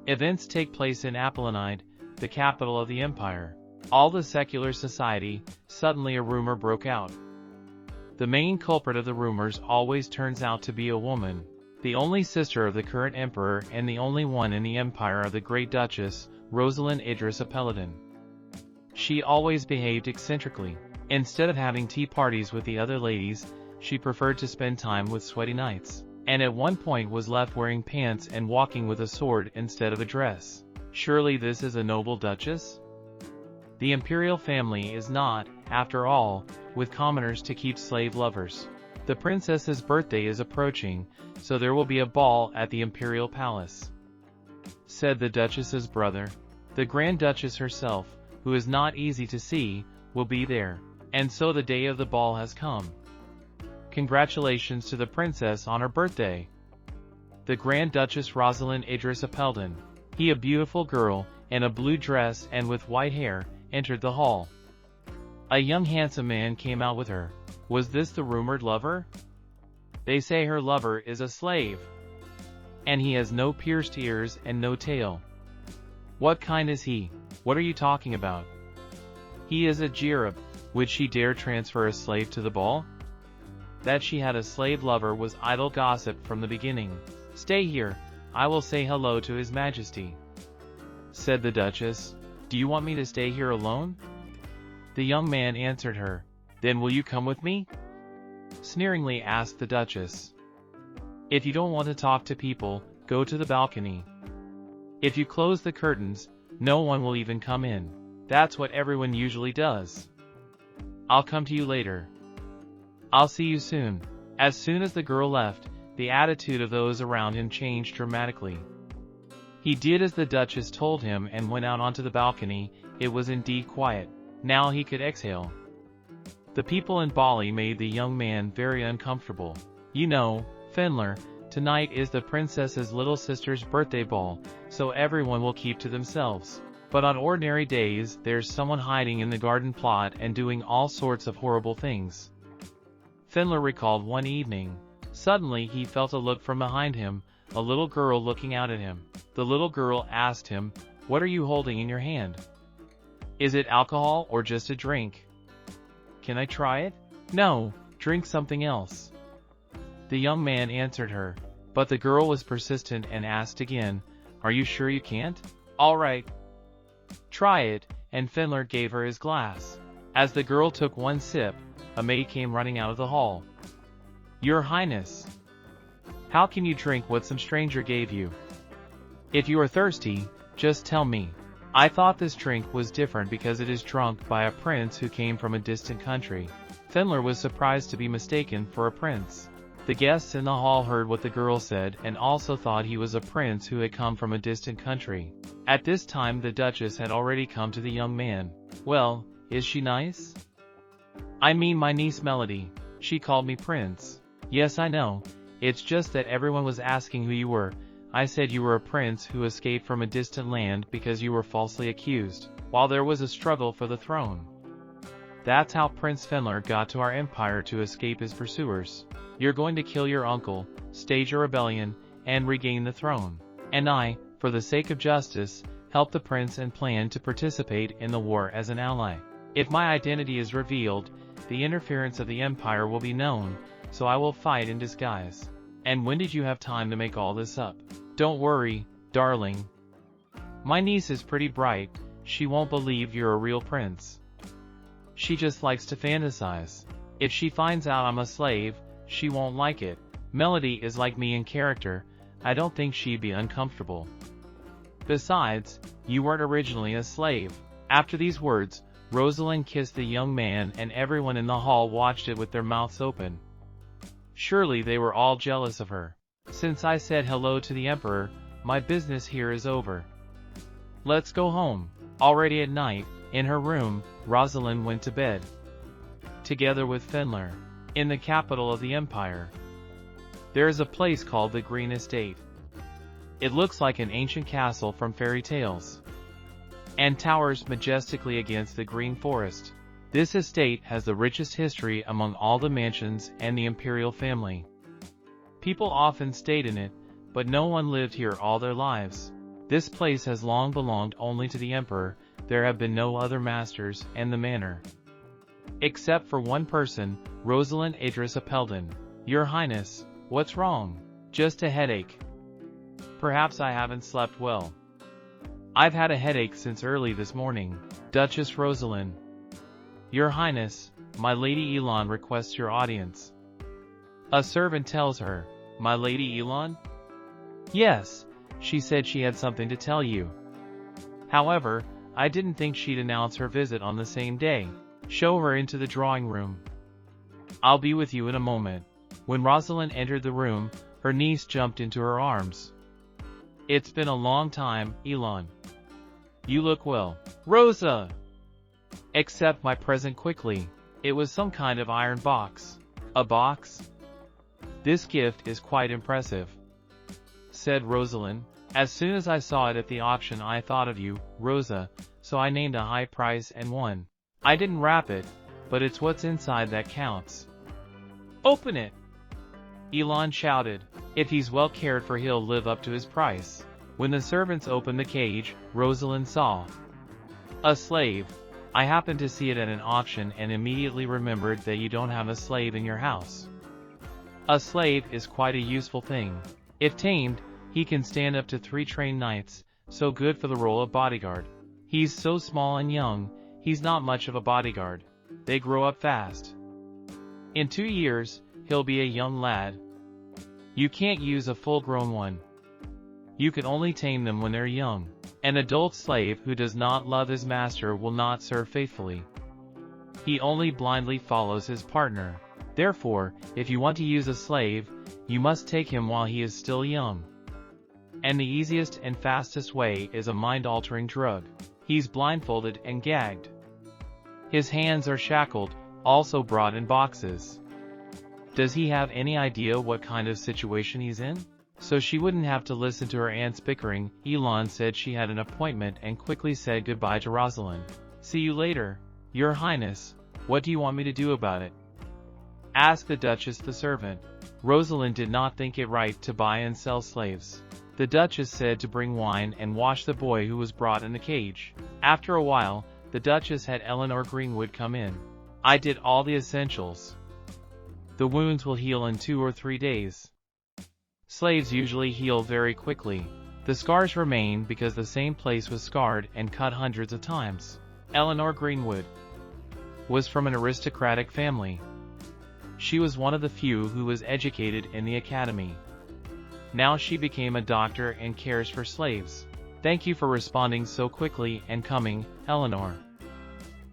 Events take place in Apelden, the capital of the empire. All the secular society, suddenly a rumor broke out. The main culprit of the rumors always turns out to be a woman, the only sister of the current emperor and the only one in the empire of the great Duchess, Rosalyn Idris Apelden. She always behaved eccentrically. Instead of having tea parties with the other ladies, she preferred to spend time with sweaty knights, and at one point was left wearing pants and walking with a sword instead of a dress. Surely this is a noble duchess? The imperial family is not, after all, with commoners to keep slave lovers. The princess's birthday is approaching, so there will be a ball at the imperial palace, said the duchess's brother. The Grand Duchess herself, who is not easy to see, will be there, and so the day of the ball has come. Congratulations to the princess on her birthday. The Grand Duchess Rosalyn Idris Apelden, a beautiful girl, in a blue dress and with white hair, entered the hall. A young handsome man came out with her. Was this the rumored lover? They say her lover is a slave, and he has no pierced ears and no tail. What kind is he? What are you talking about? He is a Jerub. Would she dare transfer a slave to the ball? That she had a slave lover was idle gossip from the beginning. Stay here, I will say hello to His Majesty, said the Duchess. Do you want me to stay here alone? The young man answered her. Then will you come with me? Sneeringly asked the Duchess. If you don't want to talk to people, go to the balcony. If you close the curtains, no one will even come in. That's what everyone usually does. I'll come to you later. I'll see you soon. As soon as the girl left, the attitude of those around him changed dramatically. He did as the Duchess told him and went out onto the balcony. It was indeed quiet. Now he could exhale. The people in Bali made the young man very uncomfortable. You know, Fenrir, tonight is the princess's little sister's birthday ball, so everyone will keep to themselves. But on ordinary days, there's someone hiding in the garden plot and doing all sorts of horrible things. Fenrir recalled one evening. Suddenly he felt a look from behind him, a little girl looking out at him. The little girl asked him, "What are you holding in your hand? Is it alcohol or just a drink? Can I try it?" "No, drink something else," the young man answered her. But the girl was persistent and asked again, "Are you sure you can't?" "All right. Try it," and Fenrir gave her his glass. As the girl took one sip, a maid came running out of the hall. "Your Highness, how can you drink what some stranger gave you? If you are thirsty, just tell me. I thought this drink was different because it is drunk by a prince who came from a distant country." Fenrir was surprised to be mistaken for a prince. The guests in the hall heard what the girl said and also thought he was a prince who had come from a distant country. At this time the Duchess had already come to the young man. "Well, is she nice?" "I mean my niece Melody. She called me prince." "Yes, I know. It's just that everyone was asking who you were. I said you were a prince who escaped from a distant land because you were falsely accused, while there was a struggle for the throne. That's how Prince Fenrir got to our empire to escape his pursuers. You're going to kill your uncle, stage a rebellion, and regain the throne. And I, for the sake of justice, help the prince and plan to participate in the war as an ally. If my identity is revealed, the interference of the empire will be known, so I will fight in disguise. And when did you have time to make all this up? Don't worry, darling. My niece is pretty bright. She won't believe you're a real prince. She just likes to fantasize. If she finds out I'm a slave, she won't like it. Melody is like me in character. I don't think she'd be uncomfortable. Besides, you weren't originally a slave." After these words, Rosalyn kissed the young man and everyone in the hall watched it with their mouths open. Surely they were all jealous of her. "Since I said hello to the emperor, my business here is over. Let's go home." Already at night, in her room, Rosalyn went to bed, together with Fenrir. In the capital of the empire, there is a place called the Green Estate. It looks like an ancient castle from fairy tales, and towers majestically against the green forest. This estate has the richest history among all the mansions and the imperial family. People often stayed in it, but no one lived here all their lives. This place has long belonged only to the emperor. There have been no other masters, and the manor. Except for one person, Rosalyn Idris Apelden. Your Highness, what's wrong? Just a headache. Perhaps I haven't slept well. I've had a headache since early this morning. Duchess Rosalyn. Your Highness, my Lady Elon requests your audience. A servant tells her. My Lady Elon? Yes, she said she had something to tell you. However, I didn't think she'd announce her visit on the same day. Show her into the drawing room. I'll be with you in a moment. When Rosalyn entered the room, her niece jumped into her arms. It's been a long time, Elon. You look well. Rosa! Accept my present quickly. It was some kind of iron box. A box? This gift is quite impressive, said Rosalyn. As soon as I saw it at the auction I thought of you, Rosa, so I named a high price and won. I didn't wrap it, but it's what's inside that counts. Open it! Elon shouted. If he's well cared for he'll live up to his price. When the servants opened the cage, Rosalyn saw a slave. I happened to see it at an auction and immediately remembered that you don't have a slave in your house. A slave is quite a useful thing. If tamed, he can stand up to 3 trained knights, so good for the role of bodyguard. He's so small and young, he's not much of a bodyguard. They grow up fast. In 2 years, he'll be a young lad. You can't use a full-grown one. You can only tame them when they're young. An adult slave who does not love his master will not serve faithfully. He only blindly follows his partner. Therefore, if you want to use a slave, you must take him while he is still young. And the easiest and fastest way is a mind-altering drug. He's blindfolded and gagged. His hands are shackled, also brought in boxes. Does he have any idea what kind of situation he's in? So she wouldn't have to listen to her aunt's bickering, Elon said she had an appointment and quickly said goodbye to Rosalyn. See you later, Your Highness. What do you want me to do about it? Asked the Duchess the servant. Rosalyn did not think it right to buy and sell slaves. The Duchess said to bring wine and wash the boy who was brought in the cage. After a while, the Duchess had Eleanor Greenwood come in. I did all the essentials. The wounds will heal in 2 or 3 days. Slaves usually heal very quickly. The scars remain because the same place was scarred and cut hundreds of times. Eleanor Greenwood was from an aristocratic family. She was one of the few who was educated in the academy. Now she became a doctor and cares for slaves. Thank you for responding so quickly and coming, Eleanor.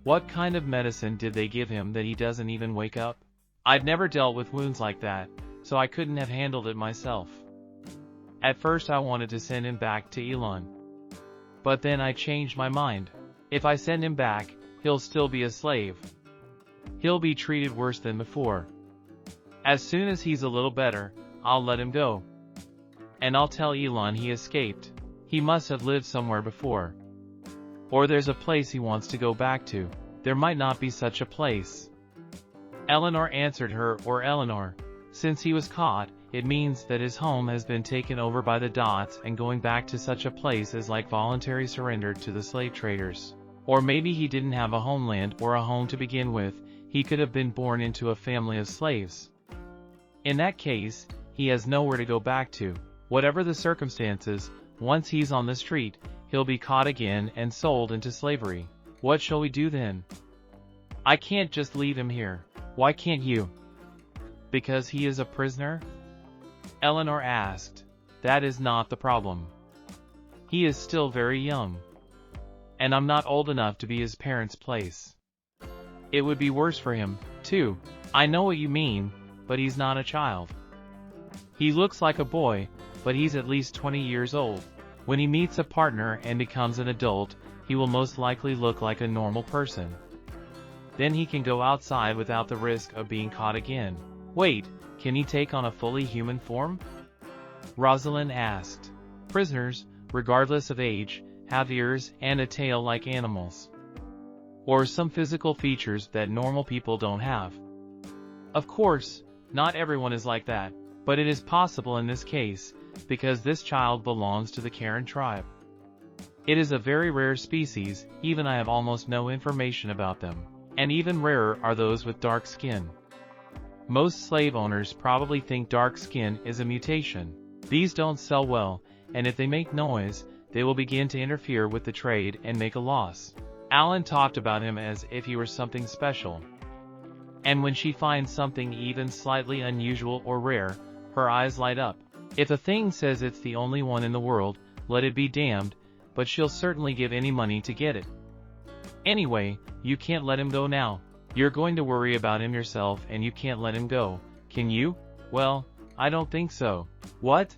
What kind of medicine did they give him that he doesn't even wake up? I'd never dealt with wounds like that, so I couldn't have handled it myself. At first I wanted to send him back to Elon. But then I changed my mind. If I send him back, he'll still be a slave. He'll be treated worse than before. As soon as he's a little better, I'll let him go. And I'll tell Elon he escaped. He must have lived somewhere before. Or there's a place he wants to go back to. There might not be such a place. Eleanor answered her, or Eleanor. Since he was caught, it means that his home has been taken over by the Dots, and going back to such a place is like voluntary surrender to the slave traders. Or maybe he didn't have a homeland or a home to begin with. He could have been born into a family of slaves. In that case, he has nowhere to go back to. Whatever the circumstances, once he's on the street, he'll be caught again and sold into slavery. What shall we do then? I can't just leave him here. Why can't you? Because he is a prisoner? Eleanor asked. That is not the problem. He is still very young. And I'm not old enough to be his parents' place. It would be worse for him, too. I know what you mean, but he's not a child. He looks like a boy, but he's at least 20 years old. When he meets a partner and becomes an adult, he will most likely look like a normal person. Then he can go outside without the risk of being caught again. Wait, can he take on a fully human form? Rosalyn asked. Prisoners, regardless of age, have ears and a tail like animals. Or some physical features that normal people don't have. Of course, not everyone is like that, but it is possible in this case, because this child belongs to the Karen tribe. It is a very rare species, even I have almost no information about them. And even rarer are those with dark skin. Most slave owners probably think dark skin is a mutation. These don't sell well, and if they make noise, they will begin to interfere with the trade and make a loss. Alan talked about him as if he were something special. And when she finds something even slightly unusual or rare, her eyes light up. If a thing says it's the only one in the world, let it be damned, but she'll certainly give any money to get it. Anyway, you can't let him go now. You're going to worry about him yourself and you can't let him go, can you? Well, I don't think so. What?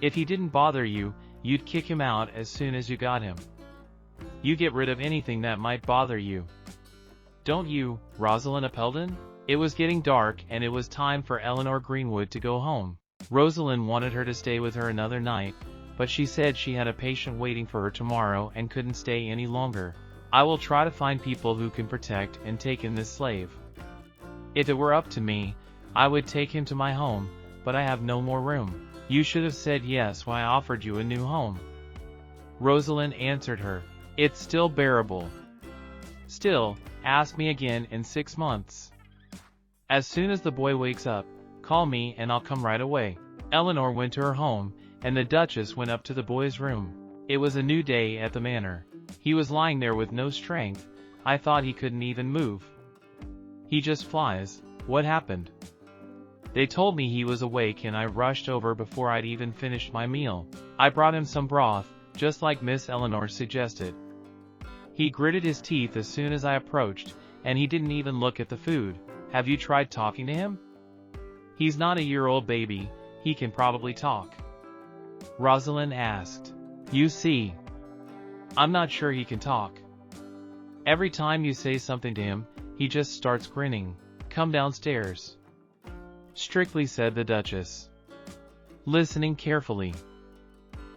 If he didn't bother you, you'd kick him out as soon as you got him. You get rid of anything that might bother you. Don't you, Rosalyn Apelden? It was getting dark and it was time for Eleanor Greenwood to go home. Rosalyn wanted her to stay with her another night, but she said she had a patient waiting for her tomorrow and couldn't stay any longer. I will try to find people who can protect and take in this slave. If it were up to me, I would take him to my home, but I have no more room. You should have said yes when I offered you a new home. Rosalyn answered her. It's still bearable. Still, ask me again in 6 months. As soon as the boy wakes up, call me and I'll come right away. Eleanor went to her home, and the Duchess went up to the boy's room. It was a new day at the manor. He was lying there with no strength. I thought he couldn't even move. He just flies. What happened? They told me he was awake and I rushed over before I'd even finished my meal. I brought him some broth, just like Miss Eleanor suggested. He gritted his teeth as soon as I approached, and he didn't even look at the food. Have you tried talking to him? He's not a year-old baby, he can probably talk. Rosalyn asked. You see, I'm not sure he can talk. Every time you say something to him, he just starts grinning. Come downstairs. Strictly said the Duchess, listening carefully.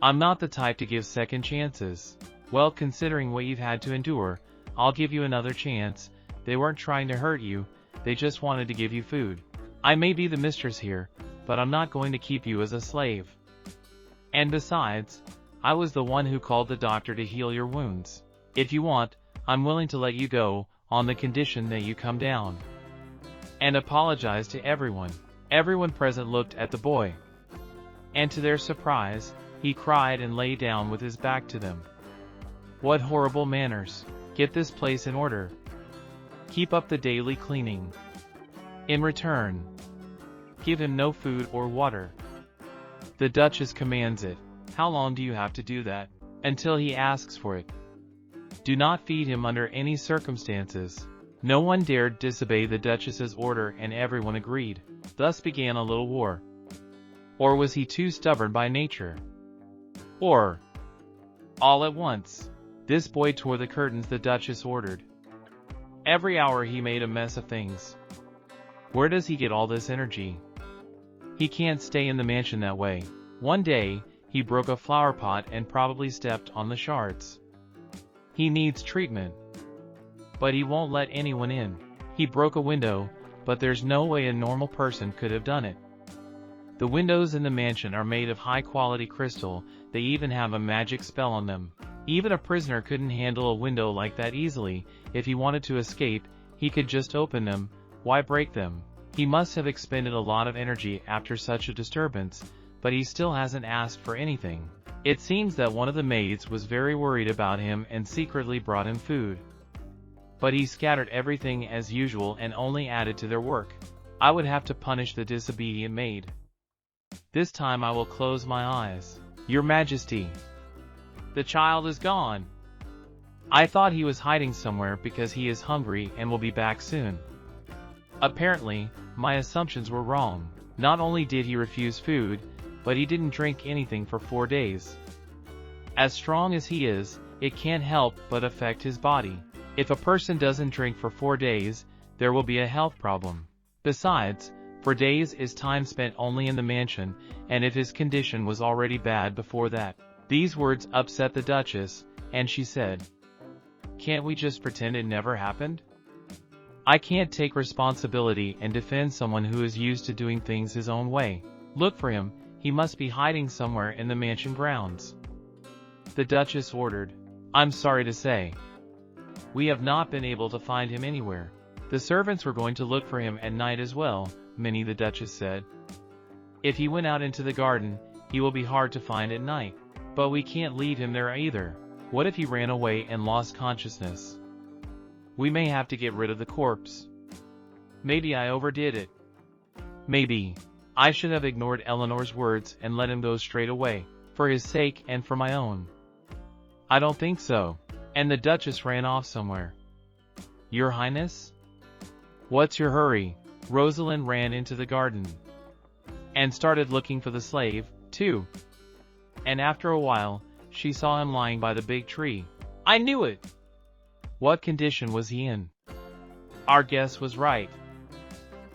I'm not the type to give second chances. Well, considering what you've had to endure, I'll give you another chance. They weren't trying to hurt you, they just wanted to give you food. I may be the mistress here, but I'm not going to keep you as a slave. And besides, I was the one who called the doctor to heal your wounds. If you want, I'm willing to let you go, on the condition that you come down and apologize to everyone. Everyone present looked at the boy, and to their surprise, he cried and lay down with his back to them. What horrible manners! Get this place in order. Keep up the daily cleaning. In return, give him no food or water. The Duchess commands it. How long do you have to do that? Until he asks for it. Do not feed him under any circumstances. No one dared disobey the Duchess's order and everyone agreed. Thus began a little war. Or was he too stubborn by nature? Or, all at once, this boy tore the curtains the Duchess ordered. Every hour he made a mess of things. Where does he get all this energy? He can't stay in the mansion that way. One day, he broke a flower pot and probably stepped on the shards. He needs treatment. But he won't let anyone in. He broke a window, but there's no way a normal person could have done it. The windows in the mansion are made of high-quality crystal, they even have a magic spell on them. Even a prisoner couldn't handle a window like that easily. If he wanted to escape, he could just open them. Why break them? He must have expended a lot of energy after such a disturbance, but he still hasn't asked for anything. It seems that one of the maids was very worried about him and secretly brought him food. But he scattered everything as usual and only added to their work. I would have to punish the disobedient maid. This time I will close my eyes. Your Majesty, the child is gone. I thought he was hiding somewhere because he is hungry and will be back soon. Apparently, my assumptions were wrong. Not only did he refuse food, but he didn't drink anything for 4 days. As strong as he is, it can't help but affect his body. If a person doesn't drink for 4 days, there will be a health problem. Besides, 4 days is time spent only in the mansion, and if his condition was already bad before that. These words upset the Duchess, and she said, "Can't we just pretend it never happened? I can't take responsibility and defend someone who is used to doing things his own way. Look for him, he must be hiding somewhere in the mansion grounds." The Duchess ordered. I'm sorry to say, we have not been able to find him anywhere. The servants were going to look for him at night as well, Minnie the Duchess said. If he went out into the garden, he will be hard to find at night. But we can't leave him there either. What if he ran away and lost consciousness? We may have to get rid of the corpse. Maybe I overdid it. Maybe. I should have ignored Eleanor's words and let him go straight away, for his sake and for my own. I don't think so. And the Duchess ran off somewhere. Your Highness? What's your hurry? Rosalyn ran into the garden and started looking for the slave, too. And after a while, she saw him lying by the big tree. I knew it! What condition was he in? Our guess was right.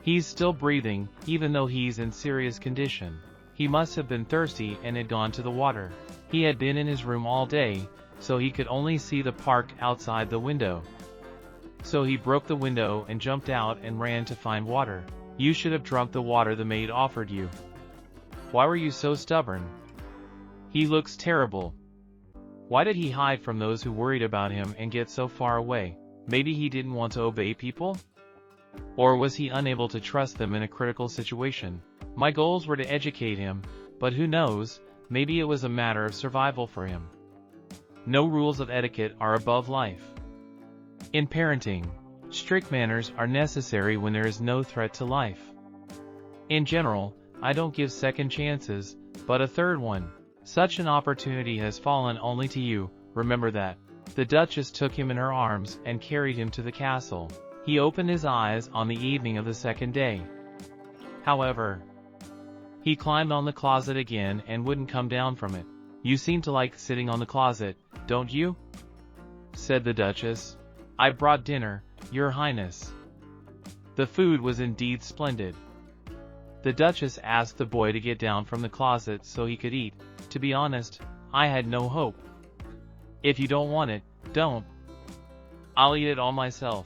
He's still breathing, even though he's in serious condition. He must have been thirsty and had gone to the water. He had been in his room all day, so he could only see the park outside the window. So he broke the window and jumped out and ran to find water. You should have drunk the water the maid offered you. Why were you so stubborn? He looks terrible. Why did he hide from those who worried about him and get so far away? Maybe he didn't want to obey people? Or was he unable to trust them in a critical situation? My goals were to educate him, but who knows, maybe it was a matter of survival for him. No rules of etiquette are above life. In parenting, strict manners are necessary when there is no threat to life. In general, I don't give second chances, but a third one. Such an opportunity has fallen only to you, remember that. The Duchess took him in her arms and carried him to the castle. He opened his eyes on the evening of the second day. However, he climbed on the closet again and wouldn't come down from it. You seem to like sitting on the closet, don't you? Said the Duchess. I brought dinner, Your Highness. The food was indeed splendid. The Duchess asked the boy to get down from the closet so he could eat. To be honest, I had no hope. If you don't want it, don't. I'll eat it all myself.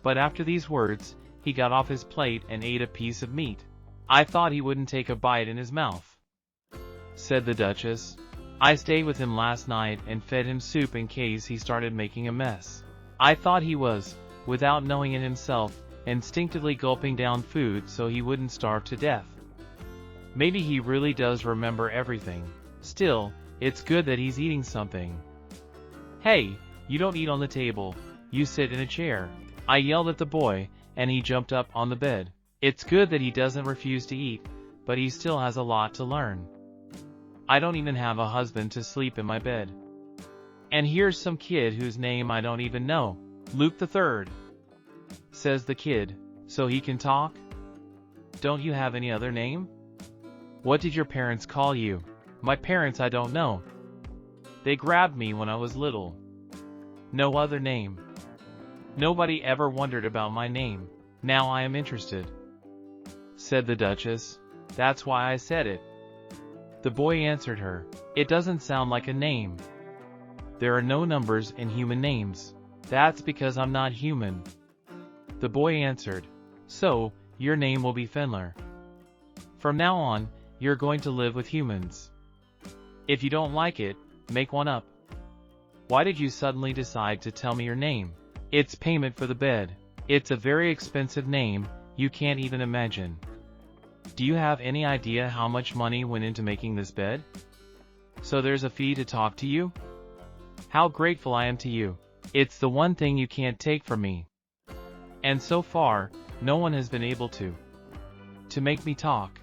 But after these words, he got off his plate and ate a piece of meat. I thought he wouldn't take a bite in his mouth, said the Duchess. I stayed with him last night and fed him soup in case he started making a mess. I thought he was, without knowing it himself, instinctively gulping down food so he wouldn't starve to death. Maybe he really does remember everything. Still, it's good that he's eating something. Hey, you don't eat on the table, you sit in a chair. I yelled at the boy, and he jumped up on the bed. It's good that he doesn't refuse to eat, but he still has a lot to learn. I don't even have a husband to sleep in my bed. And here's some kid whose name I don't even know. Luke the Third, says the kid. So he can talk? Don't you have any other name? What did your parents call you? My parents I don't know. They grabbed me when I was little. No other name. Nobody ever wondered about my name. Now I am interested, said the Duchess. That's why I said it. The boy answered her. It doesn't sound like a name. There are no numbers in human names. That's because I'm not human. The boy answered. So, your name will be Fenrir. From now on, you're going to live with humans. If you don't like it, make one up. Why did you suddenly decide to tell me your name? It's payment for the bed. It's a very expensive name, you can't even imagine. Do you have any idea how much money went into making this bed? So there's a fee to talk to you? How grateful I am to you. It's the one thing you can't take from me. And so far, no one has been able to make me talk.